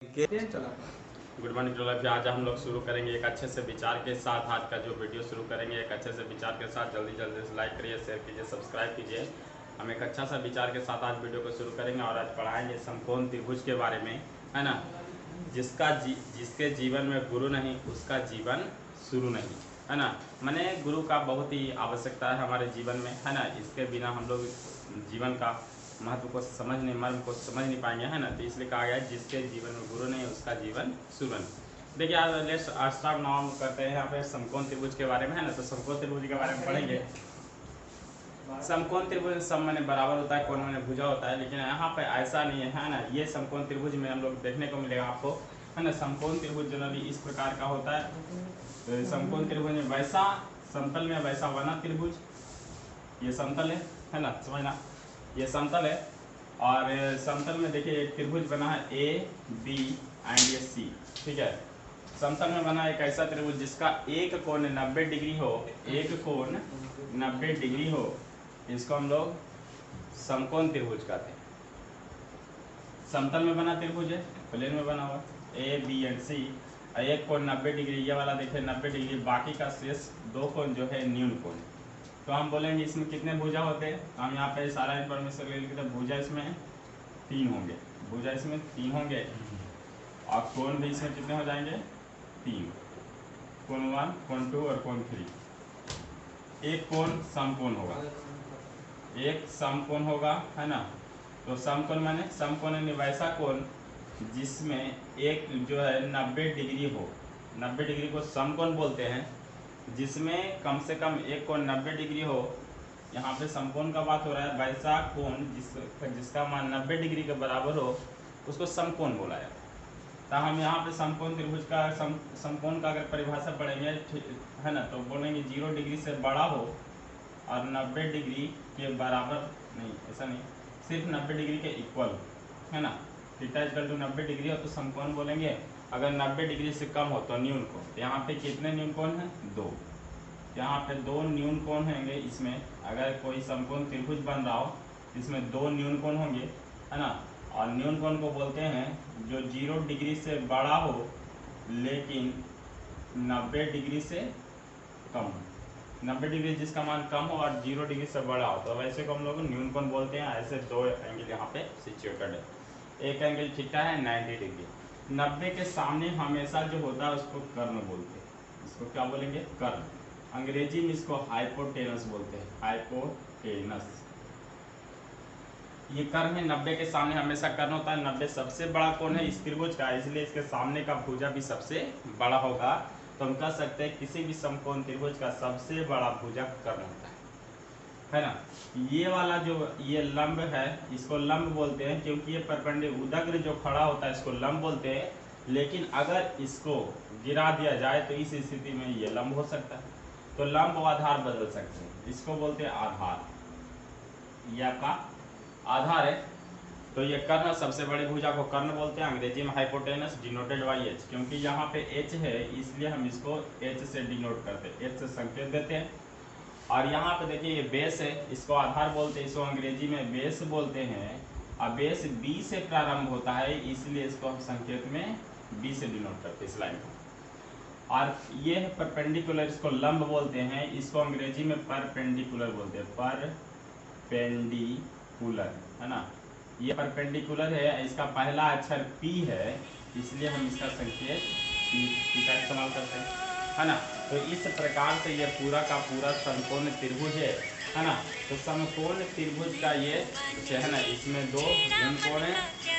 Good morning to all. आज हम लोग शुरू करेंगे एक अच्छे से विचार के साथ। आज का जो वीडियो शुरू करेंगे एक अच्छे से विचार के साथ। जल्दी जल्दी से लाइक करिए, शेयर कीजिए, सब्सक्राइब कीजिए। हम एक अच्छा सा विचार के साथ आज वीडियो को शुरू करेंगे और आज पढ़ाएंगे समकोण त्रिभुज के बारे में, है ना। जिसके जीवन में गुरु नहीं उसका जीवन शुरू नहीं, है ना। मैंने गुरु का बहुत ही आवश्यकता है हमारे जीवन में, है ना। इसके बिना हम लोग जीवन का महत्व को समझ नहीं, मर्म को समझ नहीं पाएंगे, है ना। तो इसलिए कहा गया है जिसके जीवन में गुरु नहीं उसका जीवन शुरू नहीं। देखिए आज लेट्स स्टार्ट नाउ करते हैं यहाँ पे समकोण त्रिभुज के बारे में, है ना। तो समकोण त्रिभुज के बारे में पढ़ेंगे। समकोण त्रिभुज सब मैंने बराबर होता है, कोण मैंने भुजा होता है, लेकिन यहाँ पे ऐसा नहीं है ना। ये समकोण त्रिभुज में हम लोग देखने को मिलेगा आपको, है ना। समकोण त्रिभुज जनरली इस प्रकार का होता है। तो समकोण त्रिभुज में वैसा समतल में वैसा बना त्रिभुज, ये समतल है ना, समझना। ये समतल है और समतल में देखिए एक त्रिभुज बना है ए बी एंड ये सी, ठीक है। समतल में बना एक ऐसा त्रिभुज जिसका एक कोण 90 डिग्री हो, एक कोण 90 डिग्री हो, इसको हम लोग समकोण त्रिभुज कहते हैं। समतल में बना त्रिभुज है, प्लेन में बना हुआ ए बी एंड सी, एक कोण 90 डिग्री, ये वाला देखिए 90 डिग्री, बाकी का शेष दो कोण जो है न्यून कोण। तो हम बोलेंगे इसमें कितने भुजा होते हैं। हम यहाँ पे सारा इन्फॉर्मेशन ले लेंगे। तो भुजा इसमें 3 होंगे, भुजा इसमें 3 होंगे और कोण भी इसमें कितने हो जाएंगे 3, कोण 1, कोण 2 और कोण 3। एक कोण समकोण होगा, एक समकोण होगा, है ना। तो समकोण माने समकोण यानी वैसा कोण जिसमें एक जो है 90 डिग्री हो। 90 डिग्री को समकोण बोलते हैं, जिसमें कम से कम एक कोण 90 डिग्री हो। यहाँ पे समकोण का बात हो रहा है, वैसा कोण जिसका मान 90 डिग्री के बराबर हो उसको समकोण बोला जाता है। तो हम यहाँ पे समकोण त्रिभुज का समकोण का अगर परिभाषा पढ़ेंगे, है ना, तो बोलेंगे 0 डिग्री से बड़ा हो और 90 डिग्री के बराबर नहीं, ऐसा नहीं, सिर्फ 90 डिग्री के इक्वल, है ना। थीटा इक्वल टू 90 डिग्री हो तो समकोण बोलेंगे। अगर 90 डिग्री से कम हो तो न्यून कोण। यहाँ पे कितने न्यून कोण हैं, 2। यहाँ पे 2 न्यून कोण होंगे। इसमें अगर कोई समकोण त्रिभुज बन रहा हो इसमें 2 न्यून कोण होंगे, है ना। और न्यून कोण को बोलते हैं जो 0 डिग्री से बड़ा हो लेकिन 90 डिग्री से कम हो। 90 डिग्री जिसका मान कम हो और 0 डिग्री से बड़ा हो तो वैसे को हम लोग न्यून कोण बोलते हैं। ऐसे 2 एंगल यहाँ पे सिचुएटेड है। एक एंगल थीटा है 90 डिग्री। 90 के सामने हमेशा जो होता है उसको कर्ण बोलते हैं। इसको क्या बोलेंगे, कर्ण। अंग्रेजी में इसको हाइपोटेनस बोलते हैं, हाइपोटेनस। ये कर्ण है, 90 के सामने हमेशा कर्ण होता है। 90 सबसे बड़ा कोण है इस त्रिभुज का, इसलिए इसके सामने का भुजा भी सबसे बड़ा होगा। तो हम कह सकते हैं किसी भी समकोण त्रिभुज का सबसे बड़ा भुजा कर्ण होता है ना। ये वाला जो ये लंब है इसको लंब बोलते हैं, क्योंकि ये परपेंडिकुलर उदग्र जो खड़ा होता है इसको लंब बोलते हैं। लेकिन अगर इसको गिरा दिया जाए तो इस स्थिति में ये लंब हो सकता है। तो लंब व आधार बदल सकते हैं, इसको बोलते हैं आधार। ये आपका आधार है। तो ये कर्ण सबसे बड़ी भुजा को कर्ण बोलते हैं। अंग्रेजी में हाइपोटेनस डिनोटेड बाई एच, क्योंकि यहाँ पे एच है इसलिए हम इसको एच से डिनोट करते हैं, एच से संकेत देते हैं। और यहाँ पे देखिए ये बेस है, इसको आधार बोलते हैं, इसको अंग्रेजी में बेस बोलते हैं। और बेस बी से प्रारंभ होता है इसलिए इसको हम संकेत में बी से डिनोट करते हैं इस लाइन को। और ये है परपेंडिकुलर, इसको लंब बोलते हैं, इसको अंग्रेजी में परपेंडिकुलर बोलते हैं, परपेंडिकुलर, है ना। ये परपेंडिकुलर है, इसका पहला अक्षर पी है इसलिए हम इसका संकेत पी का इस्तेमाल करते हैं, है ना। तो इस प्रकार से ये पूरा का पूरा समकोण त्रिभुज है ना। तो समकोण त्रिभुज का ये है ना, इसमें 2 न्यून कोण है,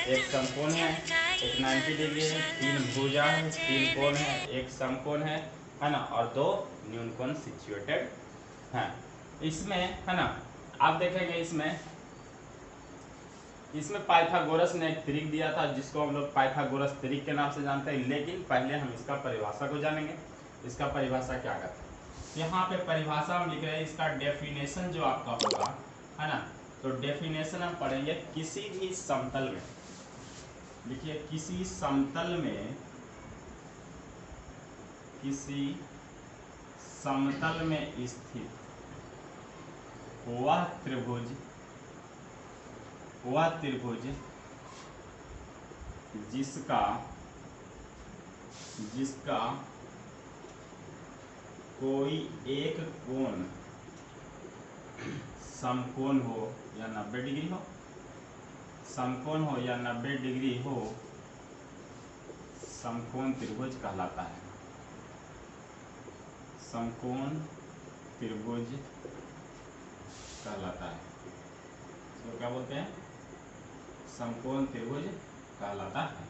एक समकोण है, एक 90 डिग्री है, 3 भुजा है, 3 कोण है, एक समकोण है ना, और 2 न्यून कोण सिचुएटेड है इसमें, है ना। आप देखेंगे इसमें पाइथागोरस ने एक त्रिक दिया था जिसको हम लोग पाइथागोरस त्रिक के नाम से जानते हैं। लेकिन पहले हम इसका परिभाषा को जानेंगे। इसका परिभाषा क्या कहता है, यहाँ पे परिभाषा हम लिख रहे हैं। इसका डेफिनेशन जो आपका होगा, है ना, तो डेफिनेशन हम पढ़ेंगे किसी भी समतल में। देखिए किसी समतल में, किसी समतल में स्थित वह त्रिभुज जिसका कोई एक कोण समकोण हो या 90 डिग्री हो, समकोण हो या 90 डिग्री हो, समकोण त्रिभुज कहलाता है। समकोण त्रिभुज कहलाता है। इसको क्या बोलते हैं? समकोण त्रिभुज कहलाता है।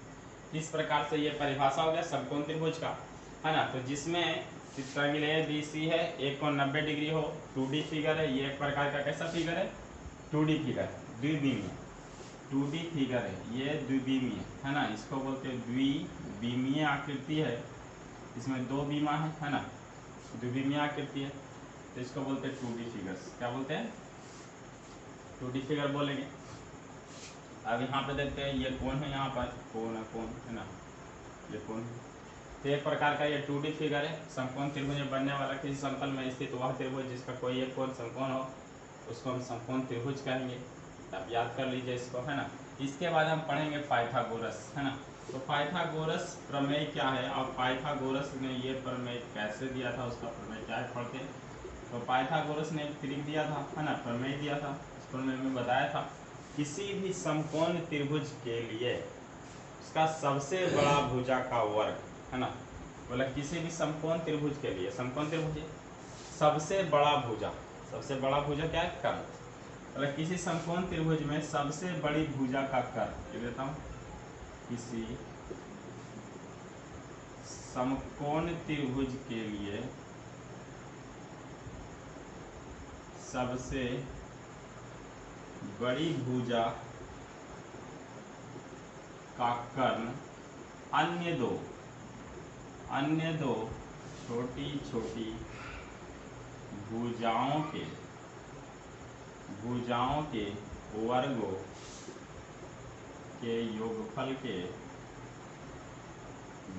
इस प्रकार से ये परिभाषा हो गया समकोण त्रिभुज का, है ना। तो जिसमें ट्रायंगल ABC है, एक कोण 90 डिग्री हो, 2D फिगर है। ये एक प्रकार का कैसा फिगर है? 2D फिगर, द्विविमीय 2D फिगर है। ये द्विविमीय है ना, इसको बोलते हैं द्विविमीय आकृति है। इसमें दो बीमा है ना, द्विविमीय आकृति है, तो इसको बोलते हैं 2D फिगर्स। क्या बोलते हैं? 2D फिगर बोलेंगे। अब यहाँ पे देखते हैं, ये कोण है, यहाँ पर कोण है ना, ये कोण है। तो एक प्रकार का ये 2D फिगर है। समकोण त्रिभुज बनने वाला किसी समतल में स्थित वह त्रिभुज जिसका कोई एक कोण समकोण हो, उसको हम समकोण त्रिभुज कहेंगे। आप याद कर लीजिए इसको, है ना। इसके बाद हम पढ़ेंगे पाइथागोरस, है ना। तो पाइथागोरस प्रमेय क्या है और पाइथागोरस ने ये प्रमेय कैसे दिया था, उसका प्रमेय क्या है पढ़ते हैं। तो पाइथागोरस ने एक ट्रिक दिया था, है ना, प्रमेय दिया था। उस प्रमेय में बताया था किसी भी समकोण त्रिभुज के लिए उसका सबसे बड़ा भुजा का वर्ग, है ना। बोला किसी भी समकोण त्रिभुज के लिए, समकोण त्रिभुज सबसे बड़ा भुजा क्या है? कर्ण। बोला किसी समकोण त्रिभुज में सबसे बड़ी भुजा का कर्ण, लिख देता हूं, किसी समकोण त्रिभुज के लिए सबसे बड़ी भुजा का कर्ण अन्य दो छोटी छोटी भुजाओं के वर्गों के योगफल के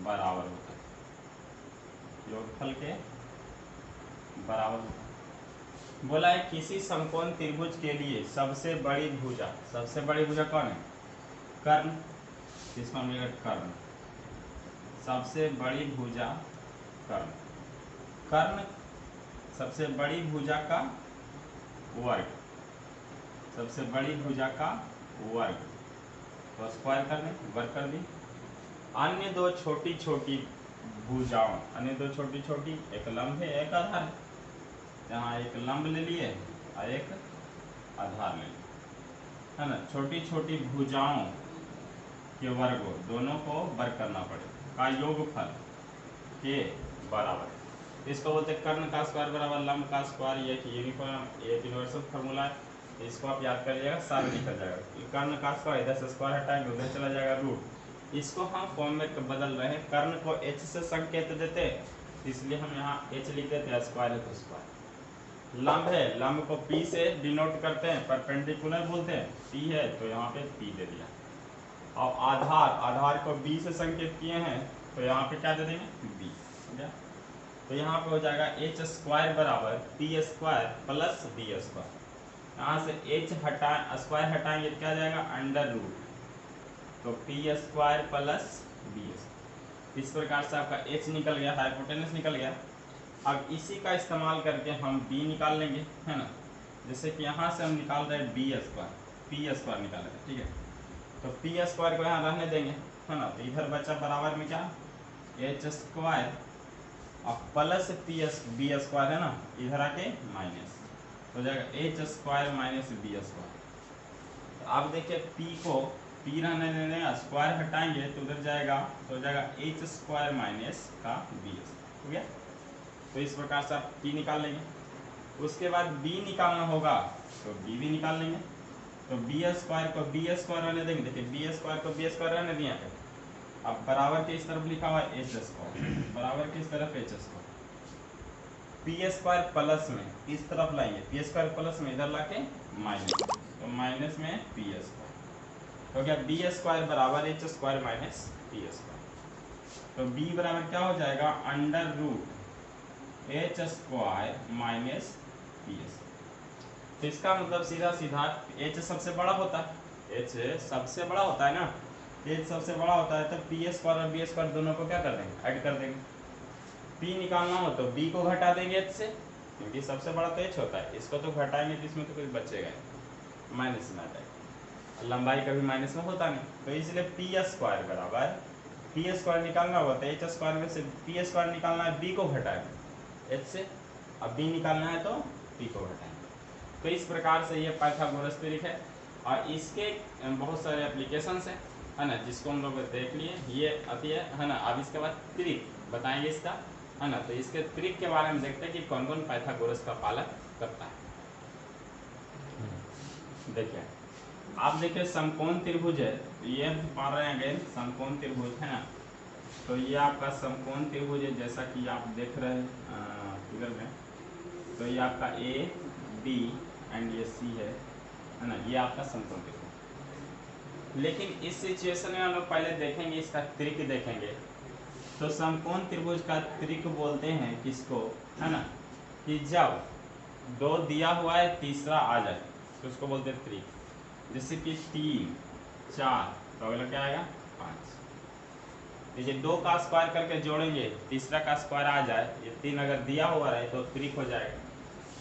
बराबर होता है। योगफल के बराबर होता है। बोला है किसी समकोण त्रिभुज के लिए सबसे बड़ी भुजा कौन है? कर्ण। इसको मिलेगा कर्ण, सबसे बड़ी भुजा कर्ण सबसे बड़ी भुजा का वर्ग, सबसे बड़ी भुजा का वर्ग, तो स्क्वायर कर दें, वर्ग कर दें। अन्य दो छोटी छोटी भुजाओं, अन्य दो छोटी छोटी, एक लंब है एक आधार है। यहाँ एक लंब ले लिए और एक आधार ले लिए, है ना। छोटी छोटी भुजाओं के वर्गों दोनों को वर्ग करना पड़ेगा का योगफल के बराबर। इसको बोलते हैं कर्ण का स्क्वायर बराबर लंब का स्क्वायर। ये एक यूनिवर्सल फार्मूला है, इसको आप याद कर लीजिएगा, सारा निकल जाएगा। कर्ण का स्क्वायर, इधर से स्क्वायर हटाएंगे उधर चला जाएगा रूट। इसको हम फॉर्म में बदल रहे हैं, कर्ण को h से संकेत देते हैं, इसलिए हम यहाँ h लिख देते हैं, स्क्वायर है तो स्क्वायर। लंब है, लंब को p से डिनोट करते हैं, परपेंडिकुलर बोलते हैं, p है तो यहाँ पे p दे दिया। और आधार को b से संकेत किए हैं, तो यहाँ पे क्या दे देंगे? b, हो गया। तो यहाँ पे हो जाएगा h स्क्वायर बराबर p square plus b square. यहाँ से h स्क्वायर हटाएंगे तो क्या जाएगा? अंडर रूट, तो p square plus b square. इस प्रकार से आपका h निकल गया, हाइपोटेनस निकल गया। अब इसी का इस्तेमाल करके हम b निकाल लेंगे, है ना। जैसे कि यहाँ से हम निकाल रहे हैं b स्क्वायर, p स्क्वायर निकाल रहे हैं, ठीक है। तो p स्क्वायर को यहाँ रहने देंगे, है ना। तो इधर बचा बराबर में क्या? h स्क्वायर और प्लस b स्क्वायर, है ना, इधर आके माइनस हो जाएगा h square minus b square. तो अब देखिए p को p रहने देंगे, स्क्वायर हटाएंगे तो उधर जाएगा, तो हो जाएगा h स्क्वायर माइनस का b स्क्वायर, हो गया। तो इस प्रकार से आप p निकाल लेंगे। उसके बाद b निकालना होगा तो b भी निकाल लेंगे। तो b स्क्वायर को b स्क्वायर रहने देंगे, देखिए b स्क्वायर को b स्क्वायर रहने दिया है। अब बराबर के इस तरफ लिखा हुआ है h स्क्वायर, बराबर के इस तरफ h square. p square plus में इस तरफ लाएंगे, p स्क्वायर प्लस में इधर लाके माइनस, तो माइनस में p स्क्वायर हो गया। b स्क्वायर बराबर h square minus p square. तो b बराबर क्या हो जाएगा? Under root h square minus p square. तो इसका मतलब सीधा सीधा h सबसे बड़ा होता है, h सबसे बड़ा होता है ना, एच सबसे बड़ा होता है तो पी स्क्वायर और बी स्क्वायर दोनों को क्या कर देंगे, ऐड कर देंगे। पी निकालना हो तो बी को घटा देंगे एच से, क्योंकि सबसे बड़ा तो एच होता है, इसको तो घटाएंगे तो इसमें तो कुछ बचेगा नहीं, माइनस में आ जाएगा, लंबाई कभी माइनस में होता नहीं, तो इसलिए पी स्क्वायर बराबर पी स्क्वायर निकालना होगा तो एच स्क्वायर में से पी स्क्वायर निकालना है, बी को घटाएंगे एच से, अब बी निकालना है तो पी को घटाएंगे। तो इस प्रकार से ये पाइथागोरस थ्योरम है और इसके बहुत सारे एप्लीकेशंस हैं, है ना, जिसको हम लोग देख लिए, ये अति है ना। अब इसके बाद त्रिक बताएंगे इसका, है ना, तो इसके त्रिक के बारे में देखते हैं कि कौन कौन पाइथागोरस का पालन करता है। देखिए आप देखिए समकोण त्रिभुज है, ये हम पढ़ रहे हैं अगेन समकोण त्रिभुज, है ना, तो ये आपका समकोण त्रिभुज है जैसा कि आप देख रहे हैं फिगर में, तो ये आपका ए बी एंड ये सी है ना, ये आपका समकोण त्रिभुज। लेकिन इस सिचुएशन में हम लोग पहले देखेंगे इसका त्रिक देखेंगे, तो समकोण त्रिभुज का त्रिक बोलते हैं किसको, है ना, कि जब दो दिया हुआ है तीसरा आ जाए तो उसको बोलते हैं त्रिक। जैसे कि 3 4 तो अगला क्या आएगा 5, देखिए 2 का स्क्वायर करके जोड़ेंगे तीसरा का स्क्वायर आ जाए, ये 3 अगर दिया हुआ रहे तो त्रिक हो जाएगा।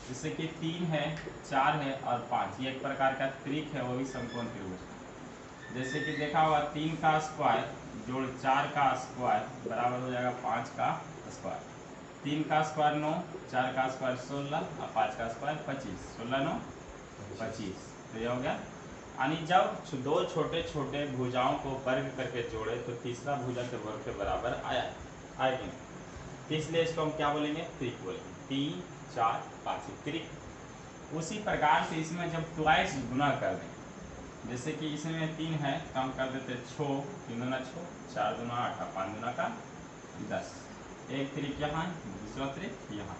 जैसे कि 3 है 4 है और 5, ये एक प्रकार का त्रिक है, वो भी समकोण त्रिभुज। जैसे कि देखा होगा 3 का स्क्वायर जोड़ 4 का स्क्वायर बराबर हो जाएगा 5 का स्क्वायर, 3 का स्क्वायर 9, 4 का स्क्वायर 16 और 5 का स्क्वायर 25, 16 9 25, तो ये हो गया। यानी जब दो छोटे छोटे भुजाओं को वर्ग करके जोड़े तो तीसरा भुजा के वर्ग के बराबर आएगा, तो इसलिए इसको हम क्या बोलेंगे, त्रिक बोलेंगे। 3 4 5 त्रिक। उसी प्रकार से इसमें जब ट्वाइस गुना कर दें, जैसे कि इसमें 3 है तो हम कर देते 6, 3 दूना 6, 4 दूना 8, 5 दूना का 10, एक त्रिक यहाँ, दूसरा त्रिक यहाँ,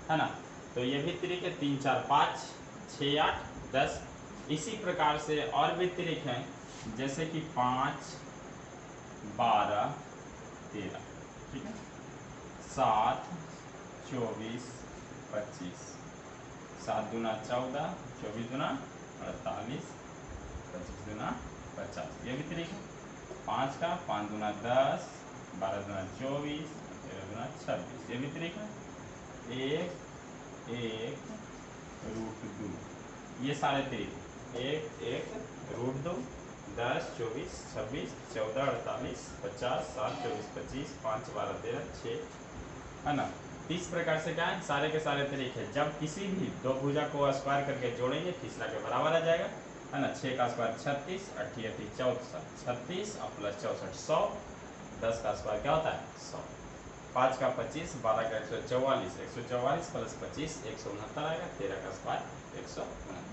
है ना, तो ये भी त्रिक है। 3 4 5 6 8 10। इसी प्रकार से और भी त्रिक हैं, जैसे कि 5 12 13, ठीक है, 7 24 25, 7 दूना 14, 24 दूना 48, 25 दूना 50, ये भी त्रिक है। 5 का 5 दूना 10, 12 दूना 24, 13 दूना 26, ये भी त्रिक है। 1 1 रूट 2, ये सारे त्रिक, 1 1 रूट 2, 10 24 26 14 48 50 7 24 25 5 12 13 6, है ना। इस प्रकार से क्या है, सारे के सारे तरीके हैं। जब किसी भी दो भुजा को स्क्वायर करके जोड़ेंगे तीसरा के बराबर आ जाएगा, है ना। 6 का स्क्वायर 36, 8 8 64, 36 और प्लस 64 100, 10 का स्क्वायर क्या होता है 100, 5 का 25, 12 का 144, 144 प्लस 25 169 आएगा, 13 का स्क्वायर 169।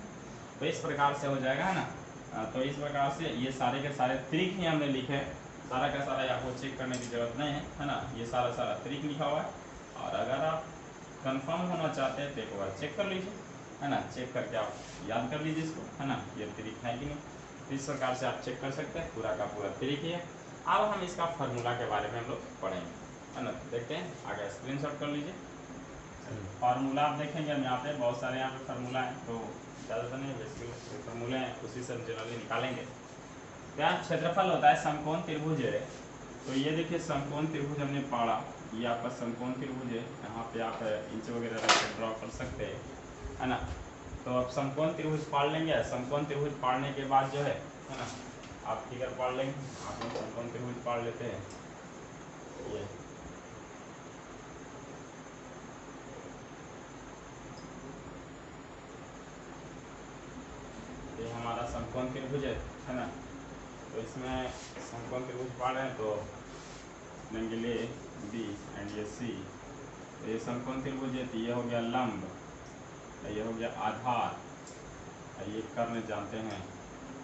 तो इस प्रकार से हो जाएगा, है ना। तो इस प्रकार से ये सारे के सारे त्रिक ही हमने लिखे, सारा का सारा आपको चेक करने की जरूरत नहीं है ना। ये सारा त्रिक लिखा हुआ है, और अगर आप कंफर्म होना चाहते हैं तो एक बार चेक कर लीजिए, है ना, चेक करके आप याद कर लीजिए इसको, है ना, ये त्रिक है कि नहीं। इस प्रकार से आप चेक कर सकते हैं, पूरा का पूरा त्रिक ही है। अब हम इसका फार्मूला के बारे में हम लोग पढ़ेंगे, है ना। देखते हैं आगे, स्क्रीनशॉट कर लीजिए। फार्मूला आप देखेंगे हम यहाँ पे बहुत सारे यहाँ पे फार्मूला हैं, तो ज़्यादातर नहीं, बेसिकली फार्मूले हैं उसी से हम जनरली निकालेंगे। क्या क्षेत्रफल होता है समकोण त्रिभुज है, तो ये देखिए समकोण त्रिभुज हमने पढ़ा, ये आपका समकोण त्रिभुज है, यहाँ पे आप इंच वगैरह रख के ड्रॉ कर सकते हैं, है ना। तो अब समकोण त्रिभुज पढ़ लेंगे, समकोण त्रिभुज पढ़ने के बाद जो है ना, आप फिगर पढ़ लेंगे। आप लोग समकोण त्रिभुज पढ़ लेते हैं, ये हमारा समकोण त्रिभुज है ना। तो इसमें समकोण त्रिभुज पढ़ रहे हैं तो लेंगे ले बी एंड ये सी, तो ये समकोण त्रिभुज है, तो ये हो गया लंब, ये हो गया आधार, ये कर्ण जानते हैं,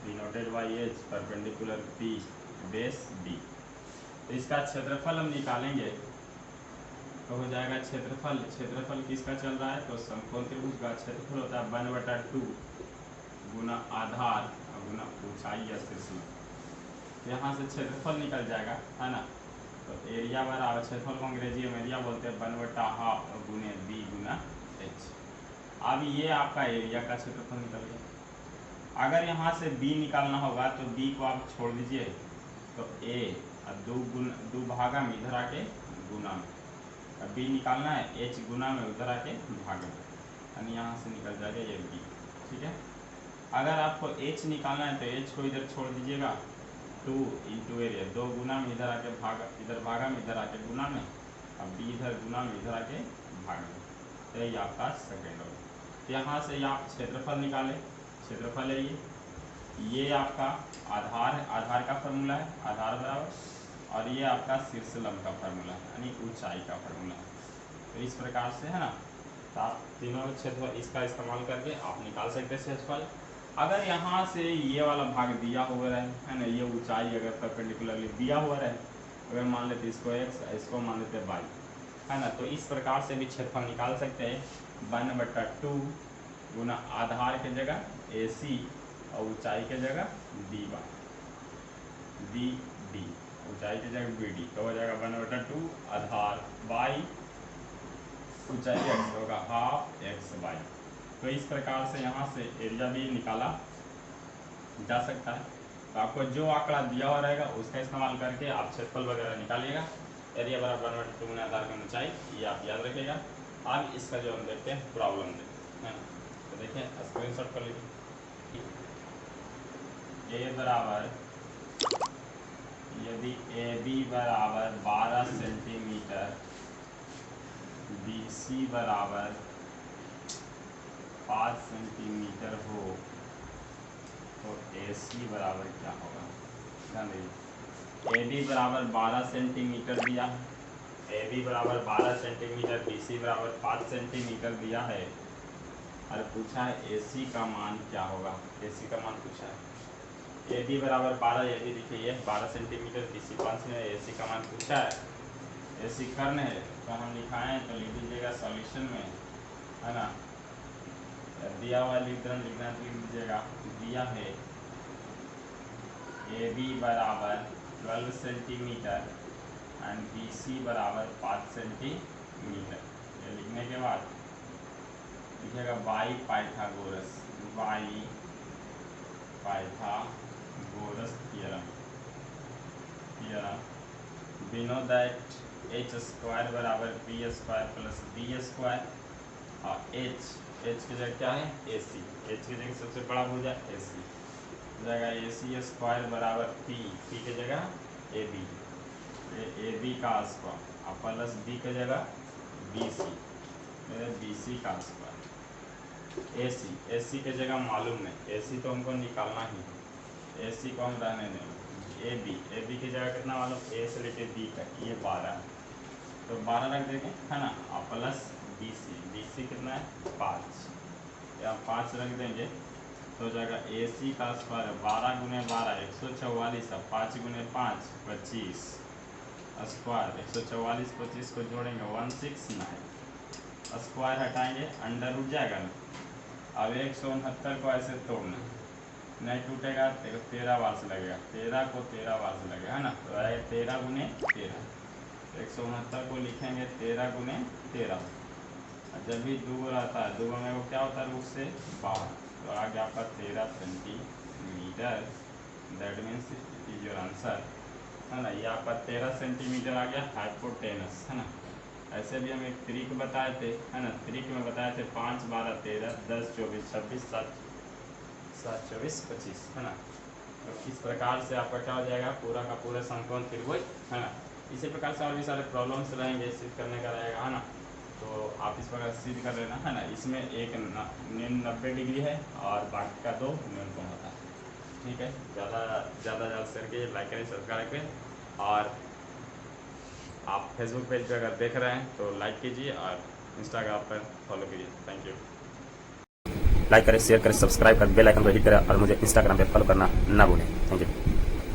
denoted by h, perpendicular p, base b. तो इसका क्षेत्रफल हम निकालेंगे तो हो जाएगा क्षेत्रफल किसका चल रहा है, तो समकोण त्रिभुज का क्षेत्रफल होता है 1/2 गुना आधार गुना ऊंचाई या शीर्ष। यहाँ से क्षेत्रफल निकल जाएगा, है ना। तो एरिया बराबर, क्षेत्रफल को अंग्रेजी में एरिया बोलते हैं, 1/2 गुने बी गुना एच। अब ये आपका एरिया का क्षेत्रफल निकल गया। अगर यहाँ से बी निकालना होगा तो बी को आप छोड़ दीजिए, तो ए दो भागा में इधर आके गुना में, अब बी निकालना है, एच गुना में उधर आके भागा में, यानी यहाँ से निकल जाएगा ये बी। ठीक है, अगर आपको एच निकालना है तो एच को इधर छोड़ दीजिएगा, 2 इंटू एरिया, 2 गुना में इधर आके भागा, इधर भागा में इधर आके गुना में, अब बी इधर गुना में इधर आके भागा में, तो ये आपका सेकेंड हो। तो यहाँ से आप क्षेत्रफल निकालें, क्षेत्रफल है ये आपका आधार है, आधार का फार्मूला है, आधार बराबर, और ये आपका शीर्ष लंब का फार्मूला है, यानी ऊंचाई का फार्मूला है। तो इस प्रकार से है ना, तो आप तीनों क्षेत्रफल इसका इस्तेमाल करके आप निकाल सकते हैं क्षेत्रफल। अगर यहाँ से ये वाला भाग दिया हुआ रहे, है ना, ये ऊंचाई अगर परपेंडिकुलरली दिया हुआ रहे, अगर मान लेते इसको x, इसको मान लेते y, है ना, तो इस प्रकार से भी क्षेत्रफल निकाल सकते हैं। 1/2 गुना आधार के जगह AC और ऊंचाई के जगह dy, डी ऊंचाई की जगह BD, तो हो जाएगा 1/2 आधार बाई ऊंचाई x होगा हाफ XY। तो इस प्रकार से यहाँ से एरिया भी निकाला जा सकता है। तो आपको जो आंकड़ा दिया हुआ रहेगा उसका इस्तेमाल करके आप क्षेत्रफल वगैरह निकालिएगा। एरिया बराबर 1/2 गुना आधार की ऊंचाई, ये आप याद रखिएगा। अब इसका जो हम देखते हैं प्रॉब्लम देखते हैं, तो देखिए स्क्रीनशॉट कर लीजिए। ए बराबर, यदि AB बराबर 12 सेंटीमीटर, BC बराबर 5 सेंटीमीटर हो, तो AC बराबर क्या होगा। ध्यान दीजिए, AB बराबर 12 सेंटीमीटर दिया है, AB बराबर 12 सेंटीमीटर, BC बराबर 5 सेंटीमीटर दिया है, और पूछा है AC का मान क्या होगा। AC का मान पूछा है, AB बराबर 12, यदि देखिए ये 12 सेंटीमीटर, BC 5 में, AC का मान पूछा है। AC करना है तो हम लिखाएँ तो लिख दीजिएगा सॉल्यूशन में, है ना, दिया हुआ वितरण लिखना तो लिख दीजिएगा, दिया है AB बराबर 12 सेंटीमीटर एंड BC बराबर 5 सेंटीमीटर। ये लिखने के बाद लिखिएगा by Pythagoras, by Pythagoras theorem, we know that h square बराबर b square plus b square, और h की जगह क्या है AC, h की जगह सबसे बड़ा भुजा AC हो जाएगा, AC स्क्वायर बराबर p की जगह AB का स्क्वायर और प्लस b की जगह BC का स्क्वायर, AC की जगह मालूम नहीं, AC तो हमको निकालना ही है, AC को हम रहने देंगे। AB की जगह कितना मालूम, A से लेके B तक ये 12 है, तो 12 रख देंगे, है ना, और प्लस BC कितना है 5, या 5 रख देंगे तो हो जाएगा AC का स्क्वायर 12 गुने 12 144, और 5 गुने 5 25 स्क्वायर, 144 25 को जोड़ेंगे 169, स्क्वायर हटाएंगे अंडर उठ जाएगा ना। अब 169 को ऐसे तोड़ना, नहीं टूटेगा तो 13 बार से लगेगा, 13 को 13 बार से लगेगा, है ना, तो आएगा 13 गुने 13, 169 को लिखेंगे 13 गुने 13, और जब भी 2 रहता है 2 में वो क्या होता है, उससे 12, तो आ गया आपका 13 centimetre, that means is your answer, है ना। ये आपका 13 सेंटीमीटर आ गया हाइपोटेनस, है ना। ऐसे भी हम एक त्रिक बताए थे, है ना, त्रिक में बताए थे 5 12 13 10 24 26 7 24 25, है ना। तो इस प्रकार से आपका क्या हो जाएगा, पूरा का पूरा समकोण त्रिभुज, है ना। इसी प्रकार से और भी सारे प्रॉब्लम्स रहेंगे, सिद्ध करने का रहेगा, है ना। तो आप इस प्रकार सिद्ध कर लेना, है ना। इसमें एक न्यून 90 डिग्री है और बाकी का 2 न्यूनतम होता है, ठीक है। ज़्यादा शेयर कीजिए, लाइक करें, सब्सक्राइब करें, और आप फेसबुक पेज पे अगर देख रहे हैं तो लाइक कीजिए और इंस्टाग्राम पर फॉलो कीजिए। Thank you. लाइक करें, शेयर करें, सब्सक्राइब करें, बेल आइकन पर हिट करें और मुझे इंस्टाग्राम पे फॉलो करना ना भूलें। Thank you.